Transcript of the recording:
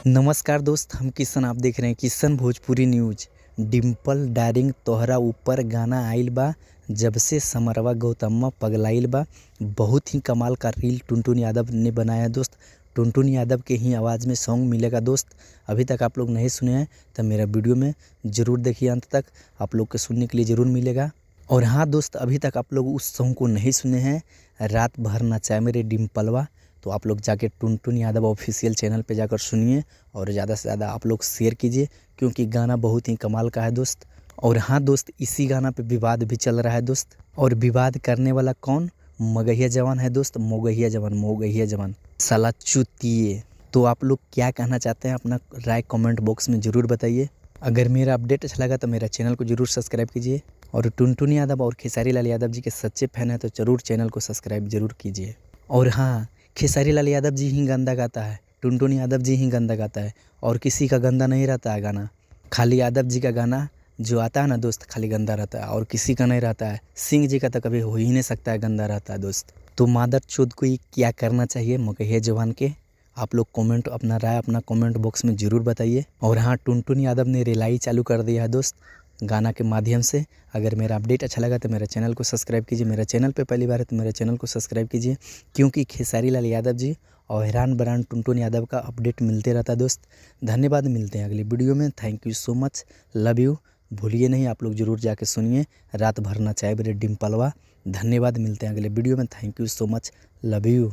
नमस्कार दोस्त, हम किशन। आप देख रहे हैं किशन भोजपुरी न्यूज। डिम्पल डार्लिंग तोहरा ऊपर गाना आइल बा, जब से समरवा गौतमवा पगलाइल बा। बहुत ही कमाल का रील टुनटुन यादव ने बनाया दोस्त। टुनटुन यादव के ही आवाज़ में सॉन्ग मिलेगा दोस्त। अभी तक आप लोग नहीं सुने हैं तो मेरा वीडियो में ज़रूर देखिए, अंत तक आप लोग के सुनने के लिए ज़रूर मिलेगा। और हाँ दोस्त, अभी तक आप लोग उस सॉन्ग को नहीं सुने हैं, रात भर नचाए मेरे डिम्पलवा, तो आप लोग जाके टुनटुन यादव ऑफिशियल चैनल पे जाकर सुनिए और ज़्यादा से ज़्यादा आप लोग शेयर कीजिए, क्योंकि गाना बहुत ही कमाल का है दोस्त। और हाँ दोस्त, इसी गाना पे विवाद भी चल रहा है दोस्त। और विवाद करने वाला कौन? मगहिया जवान है दोस्त। मोगहिया जवान, मोगहिया जवान साला चुतिए। तो आप लोग क्या कहना चाहते हैं, अपना राय कमेंट बॉक्स में ज़रूर बताइए। अगर मेरा अपडेट अच्छा लगा तो मेरा चैनल को ज़रूर सब्सक्राइब कीजिए। और टुनटुन यादव और खेसारी लाल यादव जी के सच्चे फैन हैं तो ज़रूर चैनल को सब्सक्राइब ज़रूर कीजिए। और हाँ, खेसारी लाल यादव जी ही गंदा गाता है, टुनटुन यादव जी ही गंदा गाता है, और किसी का गंदा नहीं रहता है गाना। खाली यादव जी का गाना जो आता है ना दोस्त, खाली गंदा रहता है, और किसी का नहीं रहता है। सिंह जी का तो कभी हो ही नहीं सकता है गंदा रहता है दोस्त। तो मादर चोद को ये क्या करना चाहिए मगहिया जवान के? आप लोग कमेंट, अपना राय अपना कमेंट बॉक्स में ज़रूर बताइए। और हाँ, टुनटुन यादव ने रिलाई चालू कर दिया है दोस्त गाना के माध्यम से। अगर मेरा अपडेट अच्छा लगा तो मेरे चैनल को सब्सक्राइब कीजिए। मेरा चैनल पे पहली बार है तो मेरे चैनल को सब्सक्राइब कीजिए, क्योंकि खेसारी लाल यादव जी और हैरान बरान टुनटुन यादव का अपडेट मिलते रहता है दोस्त। धन्यवाद, मिलते हैं अगली वीडियो में। Thank you so much, love you. भूलिए नहीं, आप लोग ज़रूर जाके सुनिए रात भर नचाए मेरे डिम्पलवा। धन्यवाद, मिलते हैं अगले वीडियो में। Thank you so much, love you.